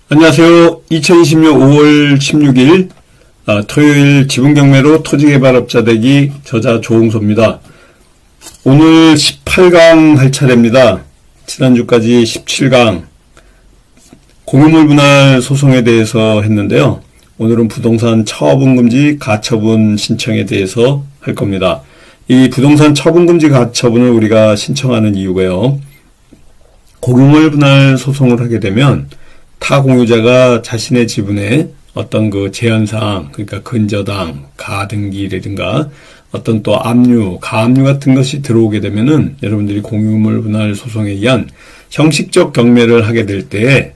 안녕하세요. 2020년 5월 16일 토요일 지분경매로 토지개발업자 되기 저자 조홍소입니다. 오늘 18강 할 차례입니다. 지난주까지 17강 공유물 분할 소송에 대해서 했는데요. 오늘은 부동산 처분금지 가처분 신청에 대해서 할 겁니다. 이 부동산 처분금지 가처분을 우리가 신청하는 이유가요. 공유물 분할 소송을 하게 되면 타 공유자가 자신의 지분에 어떤 그 제한사항, 그러니까 근저당, 가등기라든가 어떤 또 압류, 가압류 같은 것이 들어오게 되면은 여러분들이 공유물 분할 소송에 의한 형식적 경매를 하게 될 때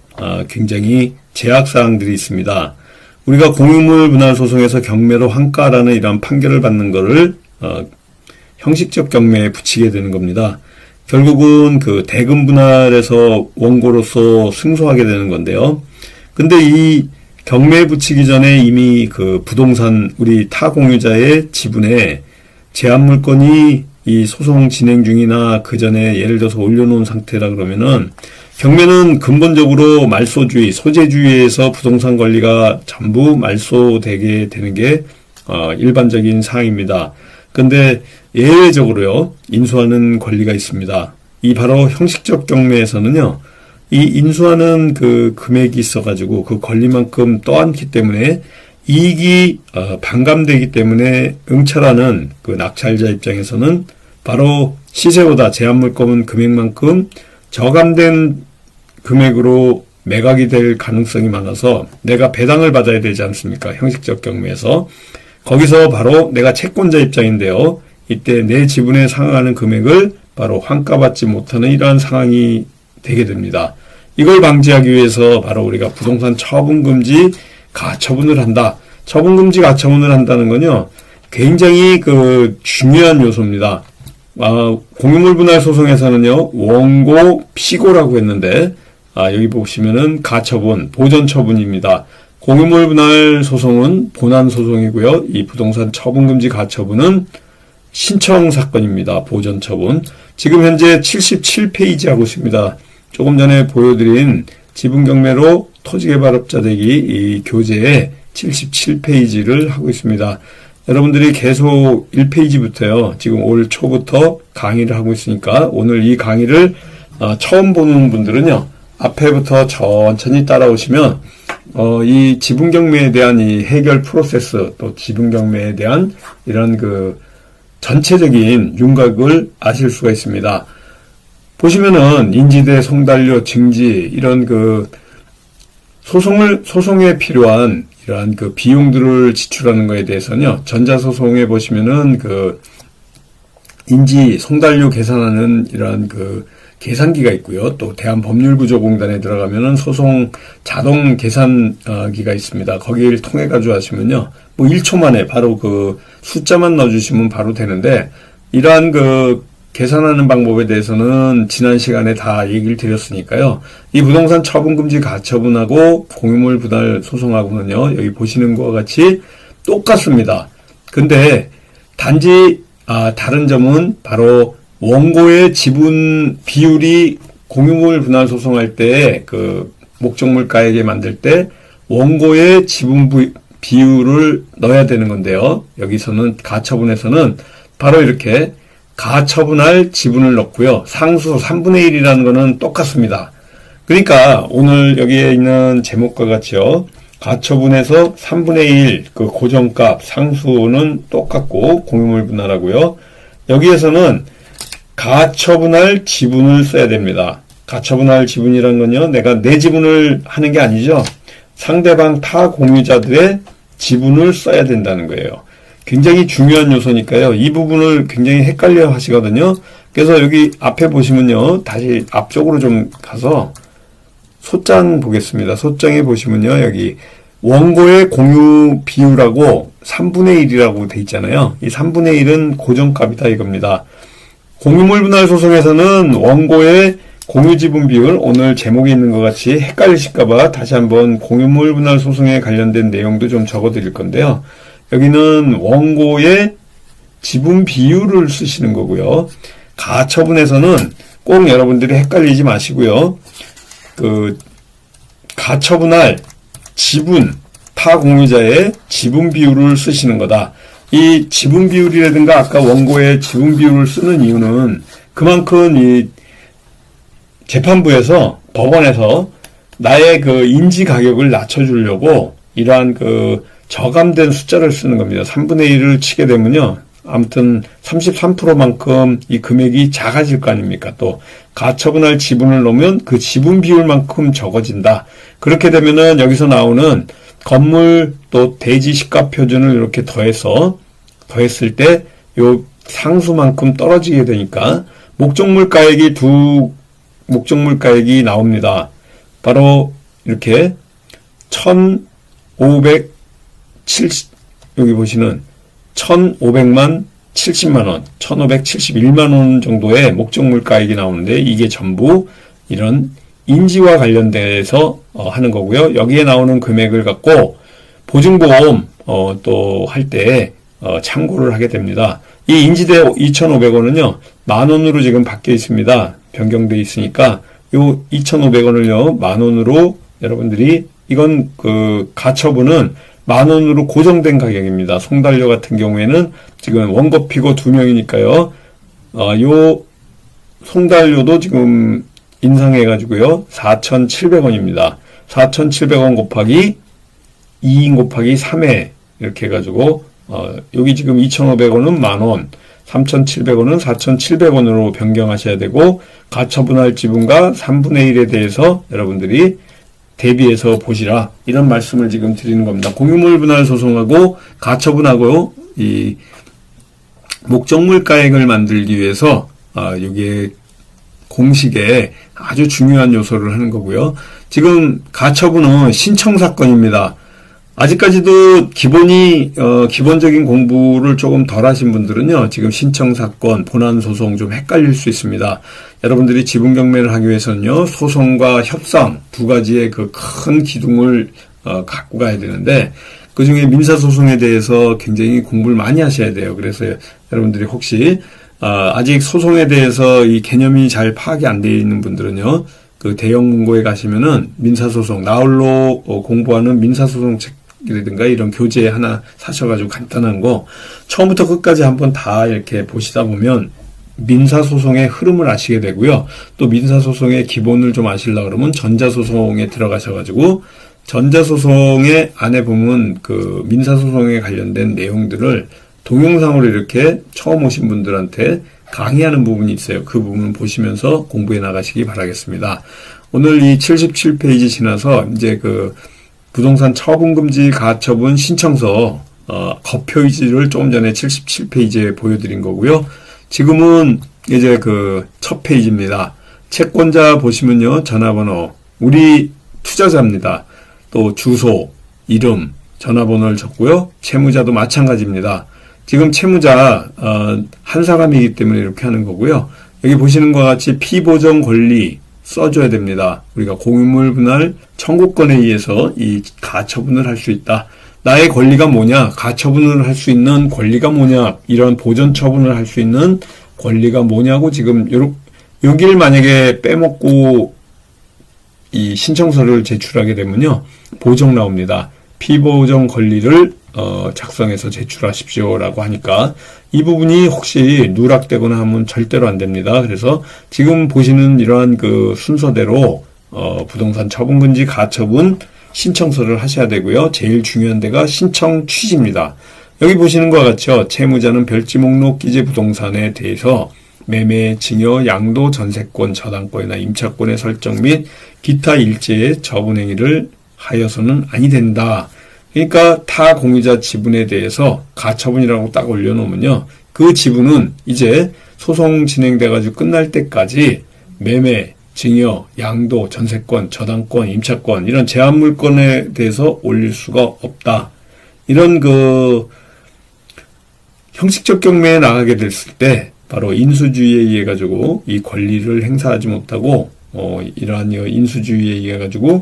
굉장히 제약사항들이 있습니다. 우리가 공유물 분할 소송에서 경매로 환가라는 이런 판결을 받는 거를 형식적 경매에 붙이게 되는 겁니다. 결국은 그 대금 분할에서 원고로서 승소하게 되는 건데요. 근데 이 경매에 붙이기 전에 이미 그 부동산 우리 타 공유자의 지분에 제한 물건이 이 소송 진행 중이나 그 전에 예를 들어서 올려놓은 상태라 그러면은 경매는 근본적으로 말소주의, 소재주의에서 부동산 권리가 전부 말소되게 되는 게 일반적인 사항입니다. 근데 예외적으로요, 인수하는 권리가 있습니다. 이 바로 형식적 경매에서는요, 이 인수하는 그 금액이 있어가지고 그 권리만큼 떠안기 때문에 이익이 반감되기 때문에 응찰하는 그 낙찰자 입장에서는 바로 시세보다 제한물건 금액만큼 저감된 금액으로 매각이 될 가능성이 많아서 내가 배당을 받아야 되지 않습니까? 형식적 경매에서. 거기서 바로 내가 채권자 입장인데요. 이때 내 지분에 상응하는 금액을 바로 환가받지 못하는 이러한 상황이 되게 됩니다. 이걸 방지하기 위해서 바로 우리가 부동산 처분금지 가처분을 한다. 처분금지 가처분을 한다는 건요, 굉장히 그 중요한 요소입니다. 공유물 분할 소송에서는요, 원고, 피고라고 했는데, 여기 보시면은 가처분, 보전처분입니다. 공유물 분할 소송은 본안 소송이고요. 이 부동산 처분금지 가처분은 신청 사건입니다. 보전 처분. 지금 현재 77페이지 하고 있습니다. 조금 전에 보여드린 지분경매로 토지개발업자 되기 이 교재에 77페이지를 하고 있습니다. 여러분들이 계속 1페이지부터요. 지금 올 초부터 강의를 하고 있으니까 오늘 이 강의를 처음 보는 분들은요. 앞에부터 천천히 따라오시면 이 지분경매에 대한 이 해결 프로세스, 또 지분경매에 대한 이런 그 전체적인 윤곽을 아실 수가 있습니다. 보시면은 인지대, 송달료, 증지 이런 그 소송에 필요한 이러한 그 비용들을 지출하는 것에 대해서는요. 전자소송에 보시면은 그 인지, 송달료 계산하는 이러한 그 계산기가 있고요. 또 대한법률구조공단에 들어가면은 소송 자동 계산기가 있습니다. 거기를 통해 가지고 하시면요. 뭐 1초 만에 바로 그 숫자만 넣어주시면 바로 되는데, 이러한 그 계산하는 방법에 대해서는 지난 시간에 다 얘기를 드렸으니까요. 이 부동산 처분금지 가처분하고 공유물 분할 소송하고는요. 여기 보시는 것과 같이 똑같습니다. 근데 단지 다른 점은 바로 원고의 지분 비율이 공유물 분할 소송할 때 그 목적물가액에 만들 때 원고의 지분 비율을 넣어야 되는 건데요. 여기서는 가처분에서는 바로 이렇게 가처분할 지분을 넣고요. 상수 3분의 1이라는 거는 똑같습니다. 그러니까 오늘 여기에 있는 제목과 같이요. 가처분에서 3분의 1 그 고정값 상수는 똑같고 공유물 분할하고요. 여기에서는 가처분할 지분을 써야 됩니다. 가처분할 지분이라는 건요, 내가 내 지분을 하는 게 아니죠. 상대방 타 공유자들의 지분을 써야 된다는 거예요. 굉장히 중요한 요소니까요. 이 부분을 굉장히 헷갈려 하시거든요. 그래서 여기 앞에 보시면요, 다시 앞쪽으로 좀 가서 소장 보겠습니다. 소장에 보시면요, 여기 원고의 공유 비율하고 3분의 1이라고 돼 있잖아요. 이 3분의 1은 고정값이다 이겁니다. 공유물 분할 소송에서는 원고의 공유지분 비율, 오늘 제목에 있는 것 같이 헷갈리실까봐 다시 한번 공유물 분할 소송에 관련된 내용도 좀 적어 드릴 건데요. 여기는 원고의 지분 비율을 쓰시는 거고요. 가처분에서는 꼭 여러분들이 헷갈리지 마시고요. 가처분할 지분, 타 공유자의 지분 비율을 쓰시는 거다. 이 지분 비율이라든가 아까 원고의 지분 비율을 쓰는 이유는 그만큼 이 재판부에서, 법원에서 나의 그 인지 가격을 낮춰주려고 이러한 그 저감된 숫자를 쓰는 겁니다. 3분의 1을 치게 되면요. 아무튼 33%만큼 이 금액이 작아질 거 아닙니까? 또 가처분할 지분을 넣으면 그 지분 비율만큼 적어진다. 그렇게 되면은 여기서 나오는 건물 또 대지 시가 표준을 이렇게 더했을 때 요 상수만큼 떨어지게 되니까 목적물가액이 두 목적물가액이 나옵니다. 바로 이렇게 여기 보시는 1,500만 70만 원, 1,571만 원 정도의 목적물가액이 나오는데 이게 전부 이런 인지와 관련돼서 하는 거고요. 여기에 나오는 금액을 갖고 보증보험 또 할 때 참고를 하게 됩니다. 이 인지대 2,500원은요. 만 원으로 지금 바뀌어 있습니다. 변경되어 있으니까 요 2,500원을요. 만 원으로 여러분들이 이건 그 가처분은 만 원으로 고정된 가격입니다. 송달료 같은 경우에는 지금 원고피고 2명이니까요. 요 송달료도 지금 인상해가지고요. 4,700원입니다. 4,700원 곱하기 2인 곱하기 3회 이렇게 해가지고 여기 지금 2,500원은 만원, 3,700원은 4,700원으로 변경하셔야 되고 가처분할 지분과 3분의 1에 대해서 여러분들이 대비해서 보시라 이런 말씀을 지금 드리는 겁니다. 공유물 분할 소송하고 가처분하고 이 목적물가액을 만들기 위해서 여기에 공식에 아주 중요한 요소를 하는 거고요. 지금 가처분은 신청사건입니다. 아직까지도 기본적인 공부를 조금 덜 하신 분들은요, 지금 신청사건, 본안소송 좀 헷갈릴 수 있습니다. 여러분들이 지분경매를 하기 위해서는요, 소송과 협상 두 가지의 그 큰 기둥을 갖고 가야 되는데, 그 중에 민사소송에 대해서 굉장히 공부를 많이 하셔야 돼요. 그래서 여러분들이 혹시, 아직 소송에 대해서 이 개념이 잘 파악이 안 되어 있는 분들은요, 그 대형 문고에 가시면은 민사소송, 나홀로 공부하는 민사소송 책이라든가 이런 교재 하나 사셔가지고 간단한 거 처음부터 끝까지 한번 다 이렇게 보시다 보면 민사소송의 흐름을 아시게 되고요. 또 민사소송의 기본을 좀 아시려고 그러면 전자소송에 들어가셔가지고 전자소송의 안에 보면 그 민사소송에 관련된 내용들을 동영상으로 이렇게 처음 오신 분들한테 강의하는 부분이 있어요. 그 부분 보시면서 공부해 나가시기 바라겠습니다. 오늘 이 77페이지 지나서 이제 그 부동산 처분금지 가처분 신청서 겉표지를 조금 전에 77페이지에 보여드린 거고요. 지금은 이제 그 첫 페이지입니다. 채권자 보시면요. 전화번호, 우리 투자자입니다. 또 주소, 이름, 전화번호를 적고요. 채무자도 마찬가지입니다. 지금 채무자 한 사람이기 때문에 이렇게 하는 거고요. 여기 보시는 것과 같이 피보정 권리 써줘야 됩니다. 우리가 공유물 분할 청구권에 의해서 이 가처분을 할 수 있다. 나의 권리가 뭐냐? 가처분을 할 수 있는 권리가 뭐냐? 이런 보전 처분을 할 수 있는 권리가 뭐냐고 지금 여기를 만약에 빼먹고 이 신청서를 제출하게 되면요. 보정 나옵니다. 피보정 권리를 작성해서 제출하십시오라고 하니까 이 부분이 혹시 누락되거나 하면 절대로 안 됩니다. 그래서 지금 보시는 이러한 그 순서대로 부동산 처분금지 가처분 신청서를 하셔야 되고요. 제일 중요한 데가 신청 취지입니다. 여기 보시는 것과 같죠. 채무자는 별지 목록 기재 부동산에 대해서 매매, 증여, 양도, 전세권, 저당권이나 임차권의 설정 및 기타 일제의 처분 행위를 하여서는 아니 된다. 그러니까 타 공유자 지분에 대해서 가처분이라고 딱 올려놓으면요. 그 지분은 이제 소송 진행돼가지고 끝날 때까지 매매, 증여, 양도, 전세권, 저당권, 임차권 이런 제한물권에 대해서 올릴 수가 없다. 이런 그 형식적 경매에 나가게 됐을 때 바로 인수주의에 의해 가지고 이 권리를 행사하지 못하고 이러한 인수주의에 의해 가지고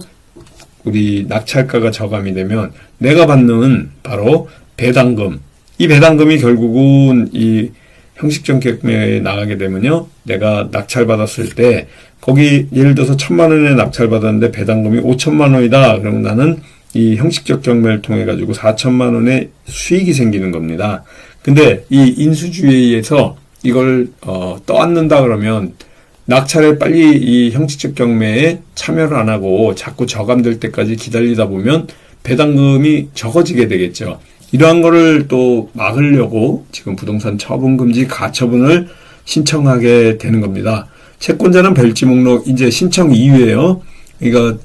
우리 낙찰가가 저감이 되면 내가 받는 바로 배당금, 이 배당금이 결국은 이 형식적 경매에 나가게 되면요, 내가 낙찰받았을 때 거기 예를 들어서 1,000만 원에 낙찰 받았는데 배당금이 5천만 원이다. 그러면 나는 이 형식적 경매를 통해 가지고 4천만 원의 수익이 생기는 겁니다. 근데 이 인수주의에 의해서 이걸 떠안는다 그러면 낙찰에 빨리 이 형식적 경매에 참여를 안 하고 자꾸 저감될 때까지 기다리다 보면 배당금이 적어지게 되겠죠. 이러한 거를 또 막으려고 지금 부동산 처분금지 가처분을 신청하게 되는 겁니다. 채권자는 별지 목록 이제 신청 이유예요. 그러니까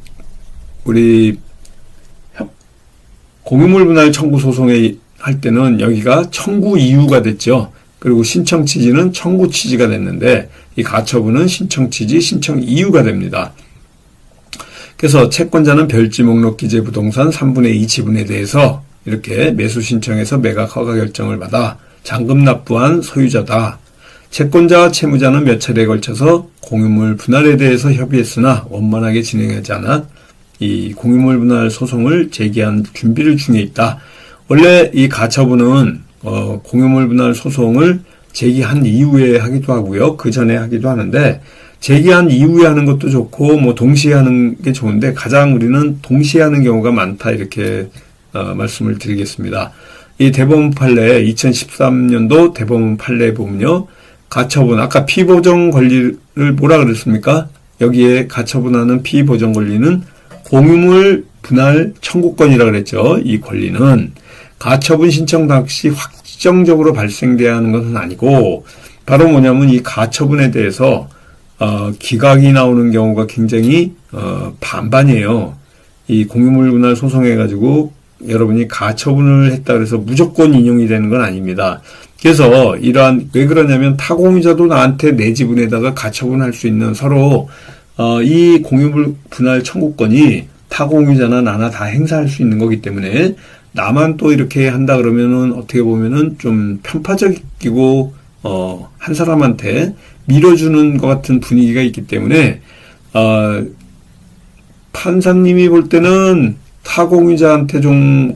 우리 공유물 분할 청구 소송에 할 때는 여기가 청구 이유가 됐죠. 그리고 신청 취지는 청구 취지가 됐는데 이 가처분은 신청 취지, 신청 이유가 됩니다. 그래서 채권자는 별지 목록 기재 부동산 3분의 2 지분에 대해서 이렇게 매수 신청해서 매각 허가 결정을 받아 잔금 납부한 소유자다. 채권자와 채무자는 몇 차례에 걸쳐서 공유물 분할에 대해서 협의했으나 원만하게 진행하지 않아 이 공유물 분할 소송을 제기한 준비를 중에 있다. 원래 이 가처분은 공유물 분할 소송을 제기한 이후에 하기도 하고요. 그 전에 하기도 하는데 제기한 이후에 하는 것도 좋고 뭐 동시에 하는 게 좋은데 가장 우리는 동시에 하는 경우가 많다 이렇게 말씀을 드리겠습니다. 이 대법원 판례 2013년도 대법원 판례에 보면요. 가처분 아까 피보정 권리를 뭐라 그랬습니까? 여기에 가처분하는 피보정 권리는 공유물 분할 청구권이라 그랬죠. 이 권리는 가처분 신청 당시 확정적으로 발생돼야 하는 것은 아니고 바로 뭐냐면 이 가처분에 대해서 기각이 나오는 경우가 굉장히 반반이에요. 이 공유물 분할 소송해가지고 여러분이 가처분을 했다 그래서 무조건 인용이 되는 건 아닙니다. 그래서 이러한 왜 그러냐면 타공유자도 나한테 내 지분에다가 가처분할 수 있는 서로 이 공유물 분할 청구권이 타공유자나 나나 다 행사할 수 있는 거기 때문에 나만 또 이렇게 한다 그러면은 어떻게 보면은 좀 편파적이고 한 사람한테 밀어주는 것 같은 분위기가 있기 때문에 판사님이 볼 때는 타공유자한테 좀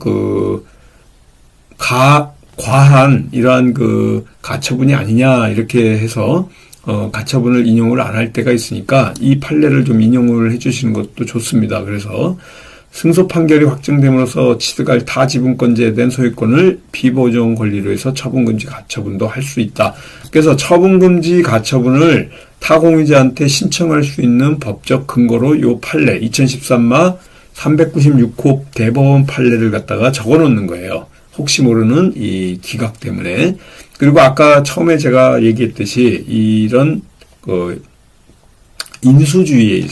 과한 이러한 가처분이 아니냐 이렇게 해서 가처분을 인용을 안 할 때가 있으니까 이 판례를 좀 인용을 해주시는 것도 좋습니다. 그래서 승소 판결이 확정됨으로써 취득할 타 지분권자에 대한 소유권을 피보정 권리로 해서 처분금지 가처분도 할 수 있다. 그래서 처분금지 가처분을 타공유자한테 신청할 수 있는 법적 근거로 요 판례 2013마 396호 대법원 판례를 갖다가 적어놓는 거예요. 혹시 모르는 이 기각 때문에. 그리고 아까 처음에 제가 얘기했듯이 이런 인수주의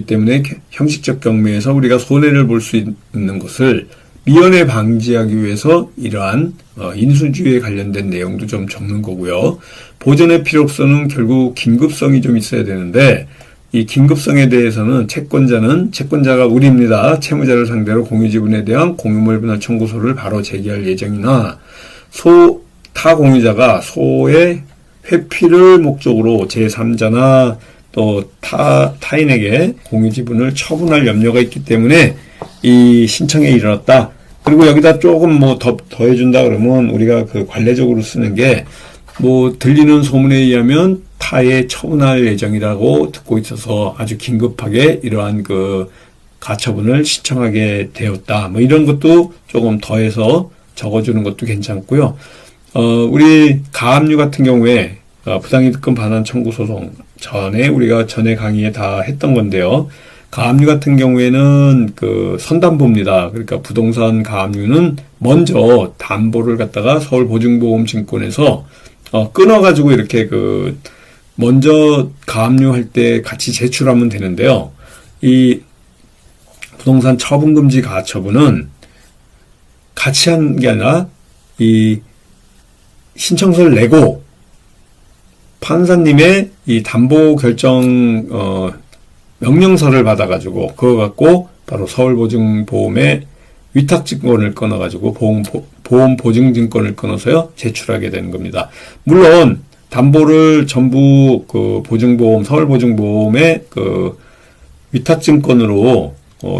때문에 형식적 경매에서 우리가 손해를 볼 수 있는 것을 미연에 방지하기 위해서 이러한 인수주의에 관련된 내용도 좀 적는 거고요. 보전의 필요성은 결국 긴급성이 좀 있어야 되는데 이 긴급성에 대해서는 채권자가 우리입니다. 채무자를 상대로 공유지분에 대한 공유물 분할 청구서를 바로 제기할 예정이나 타 공유자가 소의 회피를 목적으로 제3자나 또 타인에게 공유지분을 처분할 염려가 있기 때문에 이 신청에 이르렀다. 그리고 여기다 조금 더해준다 그러면 우리가 관례적으로 쓰는 게 들리는 소문에 의하면 타에 처분할 예정이라고 듣고 있어서 아주 긴급하게 이러한 가처분을 신청하게 되었다. 이런 것도 조금 더해서 적어주는 것도 괜찮고요. 우리 가압류 같은 경우에 부당이득금 반환 청구 소송 전에 우리가 전에 강의에 다 했던 건데요. 가압류 같은 경우에는 선담보입니다. 그러니까 부동산 가압류는 먼저 담보를 갖다가 서울보증보험증권에서 끊어가지고 이렇게 먼저 가압류할 때 같이 제출하면 되는데요. 이 부동산 처분금지 가처분은 같이 한 게 아니라 이 신청서를 내고 판사님의 이 담보 결정 명령서를 받아가지고 그거 갖고 바로 서울보증보험의 위탁증권을 끊어가지고 보험보증증권을 끊어서요 제출하게 되는 겁니다. 물론 담보를 전부 보증보험 서울보증보험의 위탁증권으로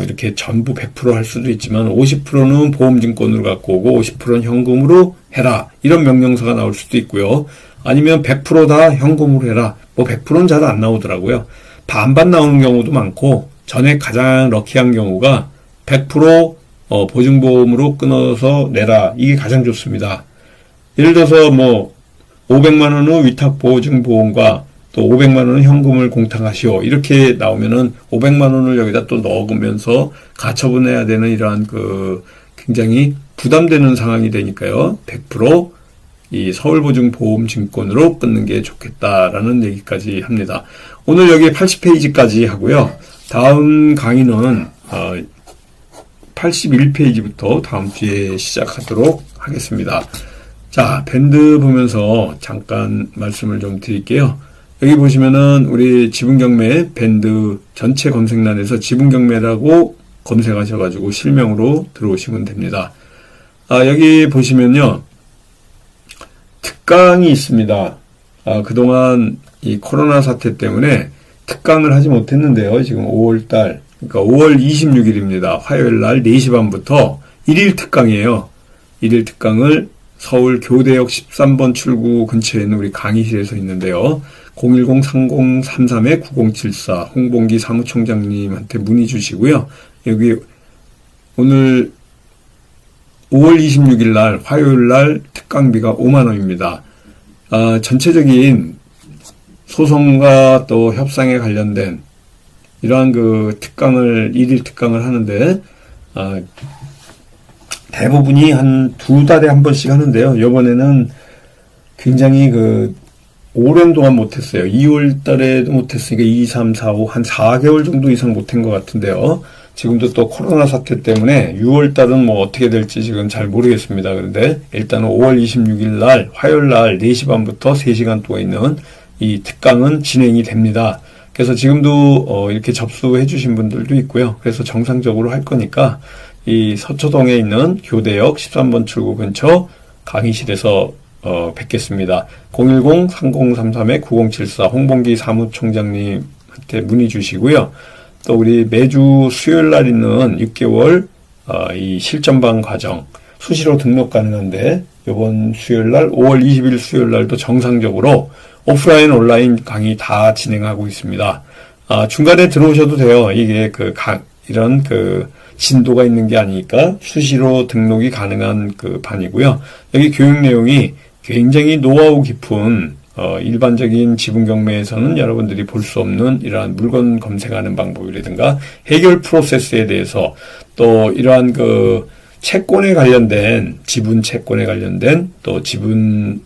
이렇게 전부 100% 할 수도 있지만 50%는 보험증권으로 갖고 오고 50%는 현금으로 해라 이런 명령서가 나올 수도 있고요. 아니면 100%다 현금으로 해라. 뭐 100%는 잘 안 나오더라고요. 반반 나오는 경우도 많고, 전에 가장 럭키한 경우가 100% 보증보험으로 끊어서 내라. 이게 가장 좋습니다. 예를 들어서 뭐 500만 원의 위탁보증보험과 또 500만 원은 현금을 공탁하시오. 이렇게 나오면은 500만 원을 여기다 또 넣으면서 가처분해야 되는 이러한 굉장히 부담되는 상황이 되니까요. 100% 이 서울보증보험증권으로 끊는 게 좋겠다라는 얘기까지 합니다. 오늘 여기 80페이지까지 하고요. 다음 강의는 81페이지부터 다음 주에 시작하도록 하겠습니다. 자, 밴드 보면서 잠깐 말씀을 좀 드릴게요. 여기 보시면은 우리 지분경매 밴드 전체 검색란에서 지분경매라고 검색하셔가지고 실명으로 들어오시면 됩니다. 여기 보시면요. 특강이 있습니다. 그동안 이 코로나 사태 때문에 특강을 하지 못했는데요. 지금 5월달, 그러니까 5월 26일입니다. 화요일 날 4시 반부터 1일 특강이에요. 1일 특강을 서울 교대역 13번 출구 근처에 있는 우리 강의실에서 있는데요. 010-3033-9074 홍봉기 사무총장님한테 문의 주시고요. 여기 오늘 5월 26일 날 화요일 날 특강비가 5만 원입니다. 전체적인 소송과 또 협상에 관련된 이러한 특강을 1일 특강을 하는데 대부분이 한 2달에 한 번씩 하는데요. 이번에는 굉장히 오랜 동안 못했어요. 2월 달에도 못했으니까 2, 3, 4, 5, 한 4개월 정도 이상 못한 것 같은데요. 지금도 또 코로나 사태 때문에 6월 달은 뭐 어떻게 될지 지금 잘 모르겠습니다. 그런데 일단은 5월 26일 날, 화요일 날 4시 반부터 3시간 동안 있는 이 특강은 진행이 됩니다. 그래서 지금도 이렇게 접수해 주신 분들도 있고요. 그래서 정상적으로 할 거니까 이 서초동에 있는 교대역 13번 출구 근처 강의실에서 뵙겠습니다. 010-3033-9074 홍봉기 사무총장님한테 문의 주시고요. 또 우리 매주 수요일 날 있는 6개월 이 실전반 과정 수시로 등록 가능한데 이번 수요일 날 5월 20일 수요일 날도 정상적으로 오프라인 온라인 강의 다 진행하고 있습니다. 중간에 들어오셔도 돼요. 이게 이런 진도가 있는 게 아니니까 수시로 등록이 가능한 반이고요. 여기 교육 내용이 굉장히 노하우 깊은 일반적인 지분경매에서는 여러분들이 볼 수 없는 이러한 물건 검색하는 방법이라든가 해결 프로세스에 대해서 또 이러한 채권에 관련된 지분 채권에 관련된 또 지분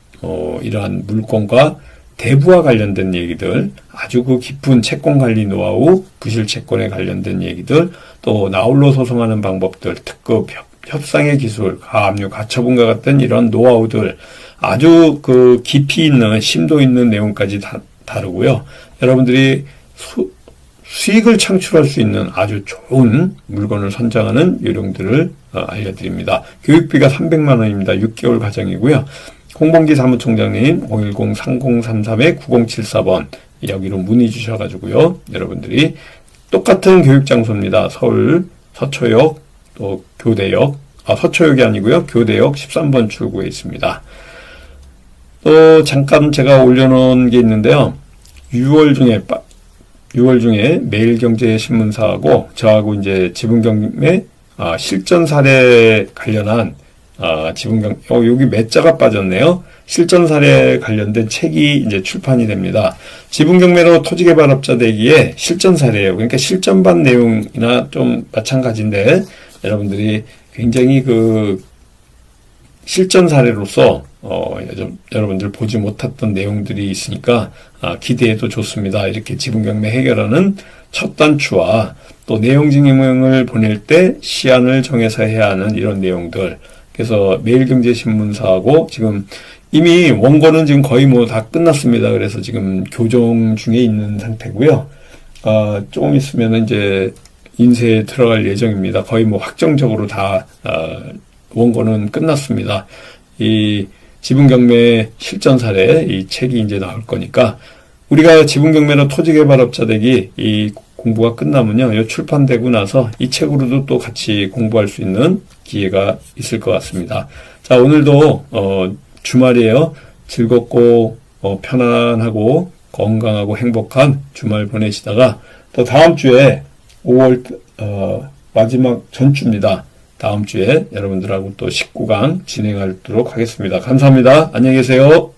이러한 물건과 대부와 관련된 얘기들, 아주 깊은 채권 관리 노하우, 부실 채권에 관련된 얘기들, 또 나홀로 소송하는 방법들, 특급 협상의 기술, 가압류, 가처분과 같은 이런 노하우들, 아주 깊이 있는 심도 있는 내용까지 다루고요. 여러분들이 수익을 창출할 수 있는 아주 좋은 물건을 선정하는 요령들을 알려드립니다. 교육비가 300만 원입니다. 6개월 과정이고요. 홍봉기 사무총장님 010-3033-9074번 여기로 문의 주셔가지고요. 여러분들이 똑같은 교육장소입니다. 서울 서초역 또 교대역 서초역이 아니고요. 교대역 13번 출구에 있습니다. 또 잠깐 제가 올려놓은 게 있는데요. 6월 중에 매일경제신문사하고 저하고 이제 지분경매 실전 사례 관련한 여기 몇 자가 빠졌네요. 실전 사례 관련된 책이 이제 출판이 됩니다. 지분경매로 토지개발업자 되기에 실전 사례예요. 그러니까 실전반 내용이나 좀 마찬가지인데 여러분들이 굉장히 실전 사례로서 여러분들 보지 못했던 내용들이 있으니까 기대해도 좋습니다. 이렇게 지분경매 해결하는 첫 단추와 또 내용 증명을 보낼 때 시안을 정해서 해야 하는 이런 내용들. 그래서 매일경제신문사하고 지금 이미 원고는 지금 거의 다 끝났습니다. 그래서 지금 교정 중에 있는 상태고요. 조금 있으면 이제 인쇄에 들어갈 예정입니다. 거의 확정적으로 다 원고는 끝났습니다. 이 지분경매 실전 사례 이 책이 이제 나올 거니까 우리가 지분경매로 토지개발업자 되기 이 공부가 끝나면요. 이 출판되고 나서 이 책으로도 또 같이 공부할 수 있는 기회가 있을 것 같습니다. 자, 오늘도 주말이에요. 즐겁고 편안하고 건강하고 행복한 주말 보내시다가 또 다음 주에 5월 마지막 전주입니다. 다음 주에 여러분들하고 또 19강 진행하도록 하겠습니다. 감사합니다. 안녕히 계세요.